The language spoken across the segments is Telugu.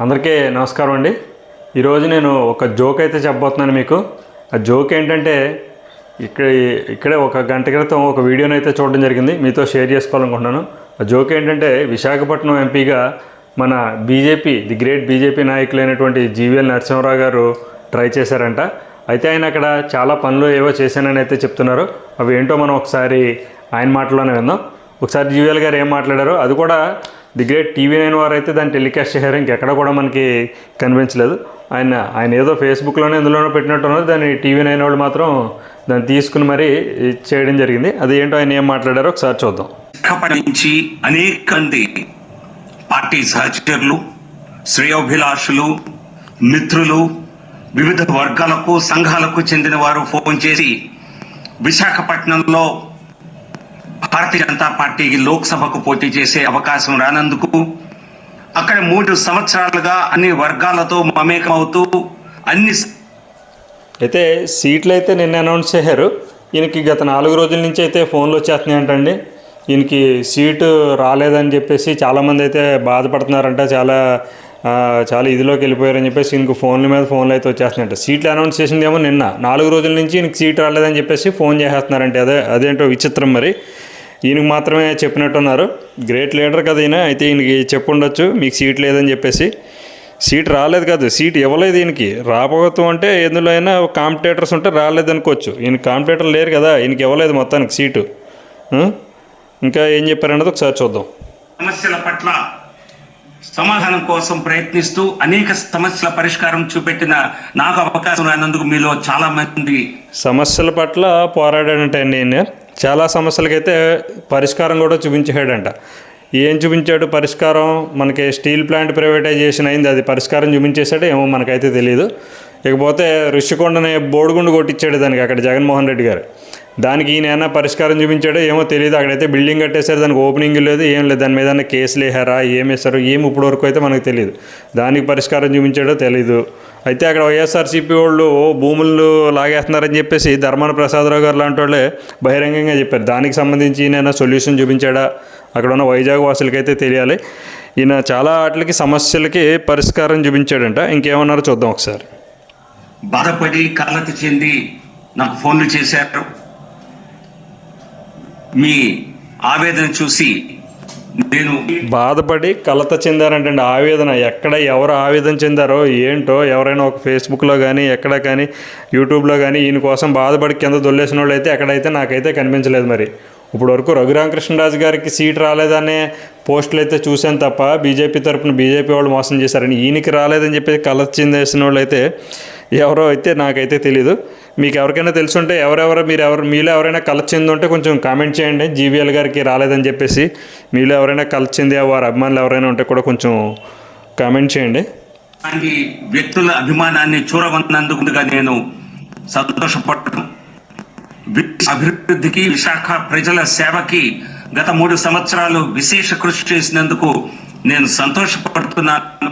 అందరికీ నమస్కారం అండి. ఈరోజు నేను ఒక జోక్ అయితే చెప్పబోతున్నాను మీకు. ఆ జోక్ ఏంటంటే ఇక్కడే ఒక గంట క్రితం ఒక వీడియోని అయితే చూడడం జరిగింది, మీతో షేర్ చేసుకోవాలనుకుంటున్నాను. ఆ జోక్ ఏంటంటే విశాఖపట్నం ఎంపీగా మన ది గ్రేట్ బీజేపీ నాయకులైనటువంటి జీవీఎల్ నరసింహారావు గారు ట్రై చేశారంట. అయితే ఆయన అక్కడ చాలా పనులు ఏవో చేశానని అయితే చెప్తున్నారు. అవి ఏంటో మనం ఒకసారి ఆయన మాటల్లోనే విందాం. ఒకసారి జీవీఎల్ గారు ఏం మాట్లాడారో అది కూడా ది గ్రేట్ TV9 వారు అయితే దాన్ని టెలికాస్ట్ చేశారు. ఇంకెక్కడ కూడా మనకి కనిపించలేదు. ఆయన ఏదో ఫేస్బుక్లోనే ఎందులోనో పెట్టినట్టున్నారు, దాన్ని TV9 వాళ్ళు మాత్రం దాన్ని తీసుకుని మరీ చేయడం జరిగింది. అది ఏంటో ఆయన ఏం మాట్లాడారో ఒకసారి చూద్దాం. నుంచి అనేక మంది పార్టీ సహచరులు, శ్రేయోభిలాషులు, మిత్రులు, వివిధ వర్గాలకు సంఘాలకు చెందిన వారు ఫోన్ చేసి విశాఖపట్నంలో భారతీయ జనతా పార్టీకి లోక్సభకు పోటీ చేసే అవకాశం రానందుకు అక్కడ 3 సంవత్సరాలుగా అన్ని వర్గాలతో మమేకమవుతూ అయితే సీట్లు అయితే నిన్న అనౌన్స్ చేశారు. ఈయనకి గత 4 రోజుల నుంచి అయితే ఫోన్లు వచ్చేస్తున్నాయి అంటండి. ఈయనకి సీటు రాలేదని చెప్పేసి చాలామంది అయితే బాధపడుతున్నారంట. చాలా ఇదిలోకి వెళ్ళిపోయారని చెప్పేసి ఈయనకు ఫోన్ల మీద ఫోన్లు అయితే వచ్చేస్తున్నాయంట. సీట్లు అనౌన్స్ చేసిందేమో నిన్న, 4 రోజుల నుంచి ఈయనకి సీటు రాలేదని చెప్పేసి ఫోన్ చేసేస్తున్నారంటే. అదేంటో విచిత్రం. మరి ఈయనకి మాత్రమే చెప్పినట్టున్నారు. గ్రేట్ లీడర్ కదా ఈయన, అయితే ఈయనకి చెప్పుండొచ్చు మీకు సీట్ లేదని చెప్పేసి. సీట్ రాలేదు కాదు, సీట్ ఇవ్వలేదు ఈయనకి. రాబోతు అంటే ఎందులో అయినా కాంపిటేటర్స్ ఉంటే రాలేదు అనుకోవచ్చు. ఈయనకి కాంపిటేటర్ లేరు కదా, ఈయనకి ఇవ్వలేదు మొత్తానికి సీటు. ఇంకా ఏం చెప్పారన్నది ఒకసారి చూద్దాం. సమస్యల పట్ల సమాధానం కోసం ప్రయత్నిస్తూ అనేక సమస్యల పరిష్కారం చూపెట్టిన నాకు అవకాశం రానందుకు మీలో చాలా మంది సమస్యల పట్ల పోరాడాడంటే ఆయన చాలా సమస్యలకైతే పరిష్కారం కూడా చూపించాడంట. ఏం చూపించాడు పరిష్కారం? మనకి స్టీల్ ప్లాంట్ ప్రైవేటైజేషన్ అయింది, అది పరిష్కారం చూపించేశాడు ఏమో మనకైతే తెలియదు. ఇకపోతే ఋషికొండని బోడిగుండు కొట్టించాడు దానికి అక్కడ జగన్మోహన్ రెడ్డి గారు. దానికి ఈయన ఏమైనా పరిష్కారం చూపించాడో ఏమో తెలియదు. అక్కడైతే బిల్డింగ్ కట్టేశారు, దానికి ఓపెనింగ్ లేదు, ఏం లేదు. దాని మీద కేసులు వేసారా, ఏం వేశారు, ఏమి ఇప్పుడు వరకు అయితే మనకు తెలియదు. దానికి పరిష్కారం చూపించాడో తెలీదు. అయితే అక్కడ వైఎస్ఆర్సీపీ వాళ్ళు భూములు లాగేస్తున్నారని చెప్పేసి ధర్మాన ప్రసాదరావు గారు లాంటి వాళ్ళే బహిరంగంగా చెప్పారు. దానికి సంబంధించి ఈయన సొల్యూషన్ చూపించాడా అక్కడ ఉన్న వైజాగ్ వాసులకైతే తెలియాలి. ఈయన చాలా వాటికి సమస్యలకి పరిష్కారం చూపించాడంట. ఇంకేమన్నారో చూద్దాం ఒకసారి. బాధపడి కలత చెంది నాకు ఫోన్లు చేశారు. మీ ఆవేదన చూసి నేను బాధపడి కలత చెందారంటే ఆవేదన ఎక్కడ ఎవరు ఆవేదన చెందారో ఏంటో ఎవరైనా ఒక ఫేస్బుక్లో కానీ ఎక్కడ కానీ యూట్యూబ్లో కానీ ఈయన కోసం బాధపడి కింద దొల్లేసిన వాళ్ళు అయితే ఎక్కడైతే నాకైతే కనిపించలేదు. మరి ఇప్పుడు వరకు రఘురామకృష్ణరాజు గారికి సీట్ రాలేదనే పోస్టులు అయితే చూశాను తప్ప బీజేపీ తరఫున బీజేపీ వాళ్ళు మోసం చేశారని, ఈయనకి రాలేదని చెప్పి కలత చెందేసిన వాళ్ళు అయితే ఎవరో అయితే నాకైతే తెలీదు. మీకు ఎవరికైనా తెలుసుంటే మీలో ఎవరైనా కలత చెంది ఉంటే కొంచెం కామెంట్ చేయండి. జీవీఎల్ గారికి రాలేదని చెప్పేసి మీలో ఎవరైనా కలత చెందే వారి అభిమానులు ఎవరైనా ఉంటే కూడా కొంచెం కామెంట్ చేయండి. వ్యక్తుల అభిమానాన్ని చూరగొన్నందుకు నేను సంతోషపడటం, అభివృద్ధికి విశాఖ ప్రజల సేవకి గత 3 సంవత్సరాలు విశేష కృషి చేసినందుకు నేను సంతోషపడుతున్నాను.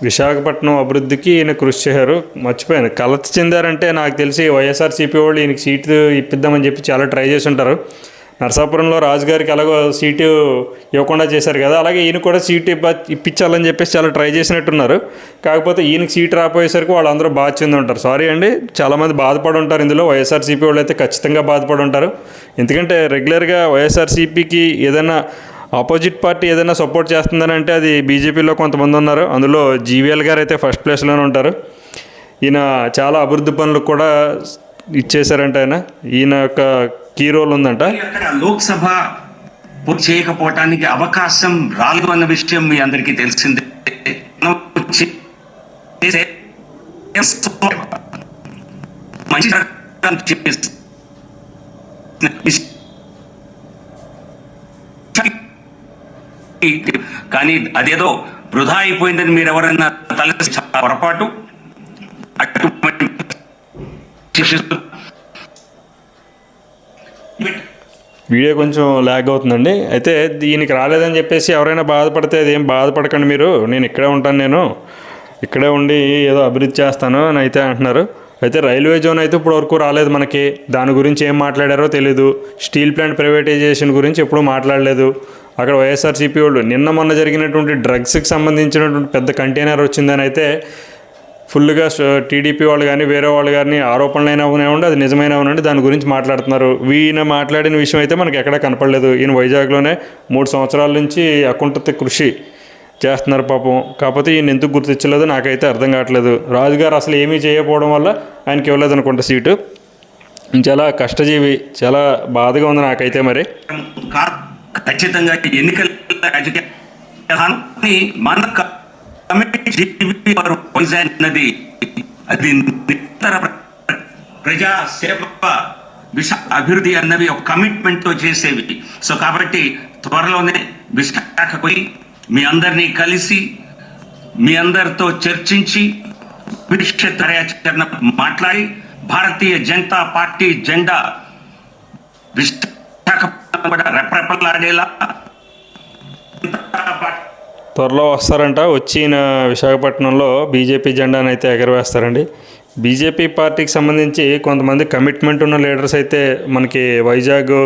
విశాఖపట్నం అభివృద్ధికి ఈయన కృషి చేశారు. మర్చిపోయాను, కలత చెందారంటే నాకు తెలిసి వైఎస్ఆర్సీపీ వాళ్ళు ఈయనకి సీటు ఇప్పిద్దామని చెప్పి చాలా ట్రై చేసి ఉంటారు. నరసాపురంలో రాజుగారికి ఎలాగో సీటు ఇవ్వకుండా చేశారు కదా, అలాగే ఈయన కూడా సీటు ఇప్పించాలని చెప్పేసి చాలా ట్రై చేసినట్టున్నారు. కాకపోతే ఈయనకి సీటు రాపోయేసరికి వాళ్ళందరూ బాధ చెంది ఉంటారు. సారీ అండి, చాలామంది బాధపడి ఉంటారు ఇందులో. వైఎస్ఆర్సీపీ వాళ్ళు అయితే ఖచ్చితంగా బాధపడి ఉంటారు. ఎందుకంటే రెగ్యులర్గా వైఎస్ఆర్సీపీకి ఏదైనా ఆపోజిట్ పార్టీ ఏదైనా సపోర్ట్ చేస్తుందని అంటే అది బీజేపీలో కొంతమంది ఉన్నారు. అందులో జీవీఎల్ గారు అయితే ఫస్ట్ ప్లేస్లోనే ఉంటారు. ఈయన చాలా అభివృద్ధి పనులు కూడా ఇచ్చేశారంట. ఈయన యొక్క కీ రోల్ ఉందంట. లోక్సభ చేయకపోవటానికి అవకాశం రాలేదు అన్న విషయం మీ అందరికీ తెలిసిందే. కానీ అదేదో వృధా అయిపోయిందని మీరు ఎవరైనా తలసి పొరపాటు. వీడియో కొంచెం ల్యాగ్ అవుతుందండి. అయితే దీనికి రాలేదని చెప్పేసి ఎవరైనా బాధపడితే అదేం బాధపడకండి మీరు. నేను ఇక్కడే ఉండి ఏదో అభివృద్ధి చేస్తాను అని అయితే అంటున్నారు. అయితే రైల్వే జోన్ అయితే ఇప్పుడు వరకు రాలేదు మనకి. దాని గురించి ఏం మాట్లాడారో తెలీదు. స్టీల్ ప్లాంట్ ప్రైవేటైజేషన్ గురించి ఎప్పుడూ మాట్లాడలేదు. అక్కడ వైఎస్ఆర్సీపీ వాళ్ళు నిన్న మొన్న జరిగినటువంటి డ్రగ్స్కి సంబంధించినటువంటి పెద్ద కంటైనర్ వచ్చిందని అయితే ఫుల్గా టీడీపీ వాళ్ళు కానీ వేరే వాళ్ళు కానీ ఆరోపణలైనా ఉండి అది నిజమైనా ఉండి దాని గురించి మాట్లాడుతున్నారు. ఈయన మాట్లాడిన విషయం అయితే మనకి ఎక్కడా కనపడలేదు. ఈయన వైజాగ్లోనే 3 సంవత్సరాల నుంచి అకుంఠిత కృషి చేస్తున్నారు పాపం. కాకపోతే ఈయన ఎందుకు గుర్తించలేదు నాకైతే అర్థం కావట్లేదు. రాజుగారు అసలు ఏమీ చేయకపోవడం వల్ల ఆయనకి ఇవ్వలేదు అనుకుంటా సీటు. చాలా కష్టజీవి, చాలా బాధగా ఉంది నాకైతే. మరి ఖచ్చితంగా ఎన్నికల రాజకీయాన్ని మన అన్నది అది నిరంతర ప్రజా సేవ అభివృద్ధి అన్నవి ఒక కమిట్మెంట్ తో చేసేవి. సో కాబట్టి త్వరలోనే విశాఖకు పోయి మీ అందరినీ కలిసి మీ అందరితో చర్చించి భవిష్యత్ కార్యాచరణ మాట్లాడి భారతీయ జనతా పార్టీ జెండా విశాఖపట్నం కూడా రెపరెపలాడేలా త్వరలో వస్తారంట. వచ్చిన విశాఖపట్నంలో బీజేపీ జెండాను అయితే ఎగరవేస్తారండి. బీజేపీ పార్టీకి సంబంధించి కొంతమంది కమిట్మెంట్ ఉన్న లీడర్స్ అయితే మనకి వైజాగ్లో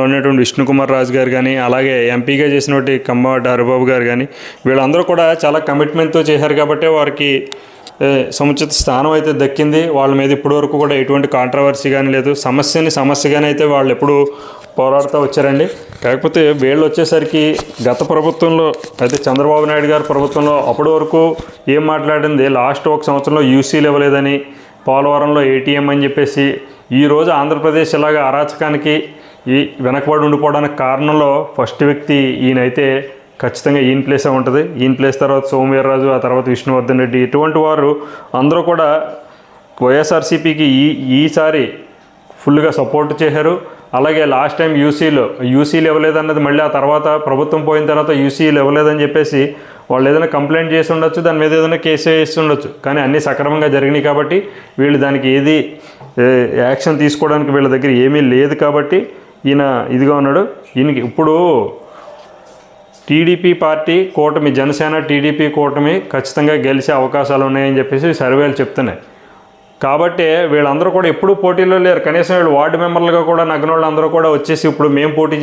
ఉన్నటువంటి విష్ణుకుమార్ రాజు గారు కానీ, అలాగే ఎంపీగా చేసినటువంటి కమ్మవాటి హరిబాబు గారు కానీ, వీళ్ళందరూ కూడా చాలా కమిట్మెంట్తో చేశారు కాబట్టి వారికి సముచిత స్థానం అయితే దక్కింది. వాళ్ళ మీద ఇప్పటివరకు కూడా ఎటువంటి కాంట్రవర్సీ కానీ లేదు. సమస్యగానే అయితే వాళ్ళు ఎప్పుడు పోరాడుతూ వచ్చారండి. కాకపోతే వీళ్ళు వచ్చేసరికి గత ప్రభుత్వంలో అయితే చంద్రబాబు నాయుడు గారి ప్రభుత్వంలో అప్పటి వరకు ఏం మాట్లాడింది, లాస్ట్ 1 సంవత్సరంలో యూసీలు ఇవ్వలేదని, పోలవరంలో ఏటీఎం అని చెప్పేసి, ఈరోజు ఆంధ్రప్రదేశ్ ఇలాగ అరాచకానికి వెనకబడి ఉండిపోవడానికి కారణంలో ఫస్ట్ వ్యక్తి ఈయనైతే ఖచ్చితంగా ఈయన ప్లేసే ఉంటుంది. ఈయన ప్లేస్ తర్వాత సోమవీర్రాజు, ఆ తర్వాత విష్ణువర్ధన్ రెడ్డి, ఇటువంటి వారు అందరూ కూడా వైఎస్ఆర్సీపీకి ఈసారి ఫుల్గా సపోర్ట్ చేశారు. అలాగే లాస్ట్ టైం యూసీలు ఇవ్వలేదన్నది మళ్ళీ ఆ తర్వాత ప్రభుత్వం పోయిన తర్వాత యూసీలు ఇవ్వలేదని చెప్పేసి వాళ్ళు ఏదైనా కంప్లైంట్ చేసి ఉండొచ్చు, దాని మీద ఏదైనా కేసు వేసి ఉండొచ్చు. కానీ అన్నీ సక్రమంగా జరిగినాయి కాబట్టి వీళ్ళు దానికి ఏది యాక్షన్ తీసుకోవడానికి వీళ్ళ దగ్గర ఏమీ లేదు కాబట్టి ఈయన ఇదిగా ఉన్నాడు. ఈయనకి ఇప్పుడు టీడీపీ పార్టీ కూటమి, జనసేన టీడీపీ కూటమి ఖచ్చితంగా గెలిచే అవకాశాలు ఉన్నాయని చెప్పేసి సర్వేలు చెప్తున్నాయి. కాబట్టి వీళ్ళందరూ కూడా ఎప్పుడూ పోటీలో లేరు. కనీసం వీళ్ళు వార్డు మెంబర్లుగా కూడా నగ్గనోళ్ళు అందరూ కూడా వచ్చేసి ఇప్పుడు మేము పోటీ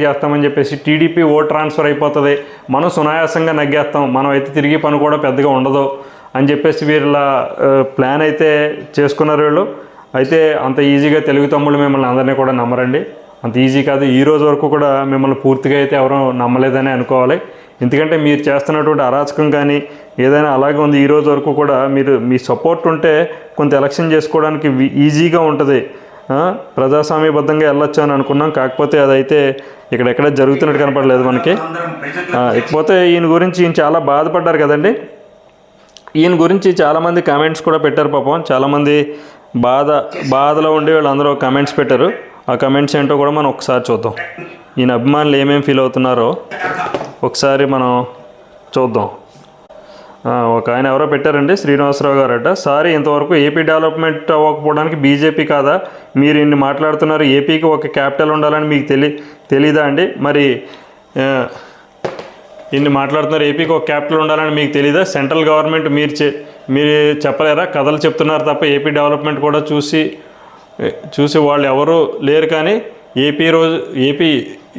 చేస్తామని చెప్పేసి టీడీపీ ఓట్ ట్రాన్స్ఫర్ అయిపోతుంది, మనం సునాయాసంగా నగ్గేస్తాం, మనం అయితే తిరిగి పని కూడా పెద్దగా ఉండదు అని చెప్పేసి వీళ్ళ ప్లాన్ అయితే చేసుకున్నారు వీళ్ళు. అయితే అంత ఈజీగా తెలుగు తమ్ముళ్ళు మిమ్మల్ని అందరినీ కూడా నమ్మరండి, అంత ఈజీ కాదు. ఈ రోజు వరకు కూడా మిమ్మల్ని పూర్తిగా అయితే ఎవరూ నమ్మలేదని అనుకోవాలి. ఎందుకంటే మీరు చేస్తున్నటువంటి అరాచకం కానీ ఏదైనా అలాగే ఉంది. ఈ రోజు వరకు కూడా మీ సపోర్ట్ ఉంటే కొంత ఎలక్షన్ చేసుకోవడానికి ఈజీగా ఉంటుంది, ప్రజాస్వామ్యబద్ధంగా వెళ్ళొచ్చు అని అనుకున్నాం. కాకపోతే అదైతే ఇక్కడెక్కడ జరుగుతున్నట్టు కనపడలేదు మనకి. ఇకపోతే ఈయన గురించి చాలా బాధపడ్డారు కదండి. ఈయన గురించి చాలామంది కామెంట్స్ కూడా పెట్టారు పాపం. చాలామంది బాధలో ఉండి వీళ్ళందరూ కామెంట్స్ పెట్టారు. ఆ కమెంట్స్ ఏంటో కూడా మనం ఒకసారి చూద్దాం. ఈయన అభిమానులు ఏమేమి ఫీల్ అవుతున్నారో ఒకసారి మనం చూద్దాం. ఒక ఆయన ఎవరో పెట్టారండి, శ్రీనివాసరావు గారు అట. సారీ, ఇంతవరకు ఏపీ డెవలప్మెంట్ అవ్వకపోవడానికి బీజేపీ కాదా మీరు ఇన్ని మాట్లాడుతున్నారు? ఏపీకి ఒక క్యాపిటల్ ఉండాలని మీకు తెలీదా అండి? మరి ఇన్ని మాట్లాడుతున్నారు, ఏపీకి ఒక క్యాపిటల్ ఉండాలని మీకు తెలీదా? సెంట్రల్ గవర్నమెంట్ మీరు చెప్పలేరా? కథలు చెప్తున్నారు తప్ప ఏపీ డెవలప్మెంట్ కూడా చూసి వాళ్ళు ఎవరు లేరు. కానీ ఏపీ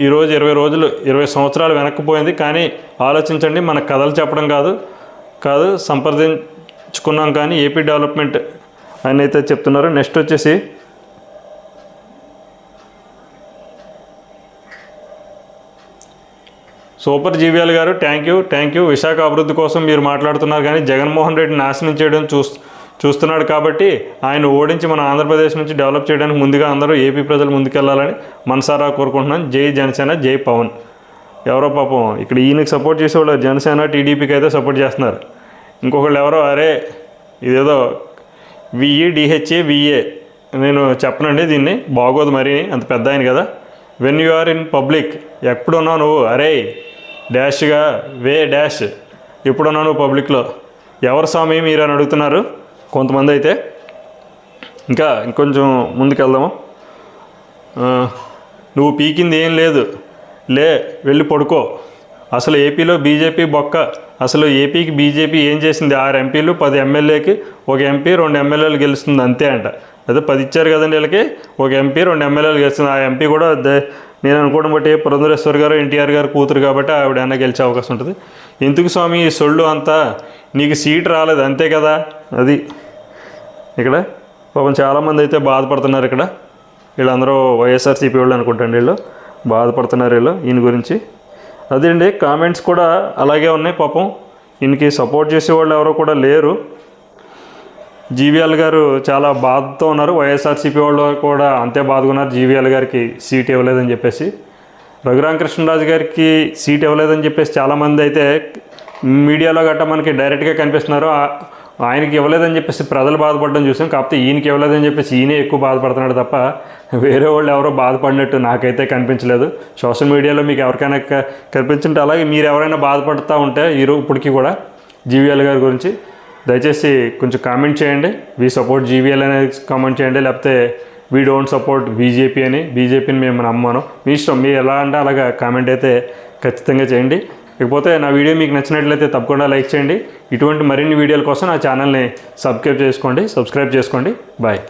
ఈరోజు 20 సంవత్సరాలు వెనక్కిపోయింది. కానీ ఆలోచించండి, మన కథలు చెప్పడం కాదు సంప్రదించుకున్నాం కానీ ఏపీ డెవలప్మెంట్ అని అయితే చెప్తున్నారు. నెక్స్ట్ వచ్చేసి సూపర్ జీవీఎల్ గారు, థ్యాంక్ యూ. విశాఖ అభివృద్ధి కోసం మీరు మాట్లాడుతున్నారు కానీ జగన్మోహన్ రెడ్డి నాశనం చేయడం చూస్తున్నాడు కాబట్టి ఆయన ఓడించి మన ఆంధ్రప్రదేశ్ నుంచి డెవలప్ చేయడానికి ముందుగా అందరూ ఏపీ ప్రజలు ముందుకెళ్లాలని మనసారా కోరుకుంటున్నాను. జై జనసేన, జై పవన్. ఎవరో పాపం ఇక్కడ ఈయనకి సపోర్ట్ చేసేవాళ్ళు జనసేన టీడీపీకి అయితే సపోర్ట్ చేస్తున్నారు. ఇంకొకళ్ళు ఎవరో అరే ఇదేదో VE నేను చెప్పనండి, దీన్ని బాగోదు మరి, అంత పెద్ద ఆయన కదా. When you are in public, ఎప్పుడున్నావు నువ్వు అరే డాష్గా డాష్ ఎప్పుడున్నావు నువ్వు పబ్లిక్లో? ఎవరు స్వామి మీరు అని అడుగుతున్నారు కొంతమంది అయితే. ఇంకొంచెం ముందుకెళ్దాము. నువ్వు పీకింది ఏం లేదు, వెళ్ళి పడుకో. అసలు ఏపీలో బీజేపీ బొక్క. అసలు ఏపీకి బీజేపీ ఏం చేసింది? 6 ఎంపీలు 10 ఎమ్మెల్యేకి 1 ఎంపీ 2 ఎమ్మెల్యేలు గెలుస్తుంది అంతే అంట. అదే 10 ఇచ్చారు కదండి వీళ్ళకి, 1 ఎంపీ 2 ఎమ్మెల్యేలు గెలుస్తుంది. ఆ ఎంపీ కూడా నేను అనుకోవడం బట్టి పురంధరేశ్వర్ గారు ఎన్టీఆర్ గారు కూతురు కాబట్టి ఆవిడ అన్న గెలిచే అవకాశం ఉంటుంది. ఎందుకు స్వామి ఈ సొళ్ళు అంతా, నీకు సీట్ రాలేదు అంతే కదా. అది ఇక్కడ పాపం చాలామంది అయితే బాధపడుతున్నారు. ఇక్కడ వీళ్ళందరూ వైఎస్ఆర్సీపీ వాళ్ళు అనుకుంటాండి, వీళ్ళు బాధపడుతున్నారు వీళ్ళు ఈయన గురించి. అదే అండి, కామెంట్స్ కూడా అలాగే ఉన్నాయి. పాపం ఈయనకి సపోర్ట్ చేసేవాళ్ళు ఎవరో కూడా లేరు. జీవీఎల్ గారు చాలా బాధతో ఉన్నారు, వైఎస్ఆర్సీపీ వాళ్ళు కూడా అంతే బాధగా ఉన్నారు. జీవీఎల్ గారికి సీట్ ఇవ్వలేదని చెప్పేసి, రఘురామకృష్ణరాజు గారికి సీట్ ఇవ్వలేదని చెప్పేసి చాలామంది అయితే మీడియాలో గట్రా మనకి డైరెక్ట్గా కనిపిస్తున్నారు. ఆయనకి ఇవ్వలేదని చెప్పేసి ప్రజలు బాధపడడం చూసాం. కాకపోతే ఈయనకి ఇవ్వలేదని చెప్పేసి ఈయనే ఎక్కువ బాధపడుతున్నాడు తప్ప వేరే వాళ్ళు ఎవరో బాధపడినట్టు నాకైతే కనిపించలేదు. సోషల్ మీడియాలో మీకు ఎవరికైనా కనిపించుంటే, అలాగే మీరు ఎవరైనా బాధపడుతూ ఉంటే ఇప్పటికీ కూడా జీవీఎల్ గారి గురించి దయచేసి కొంచెం కామెంట్ చేయండి. వీ సపోర్ట్ జీవీఎల్ అనేది కామెంట్ చేయండి, లేకపోతే వీ డోంట్ సపోర్ట్ బీజేపీ అని, బీజేపీని మేము నమ్మను. మీ ఇష్టం, మీరు ఎలా అంటే అలాగా కామెంట్ అయితే ఖచ్చితంగా చేయండి. ఇకపోతే నా వీడియో మీకు నచ్చినట్లయితే తప్పకుండా లైక్ చేయండి. ఇటువంటి మరిన్ని వీడియోల కోసం నా ఛానల్ని సబ్స్క్రైబ్ చేసుకోండి. బాయ్.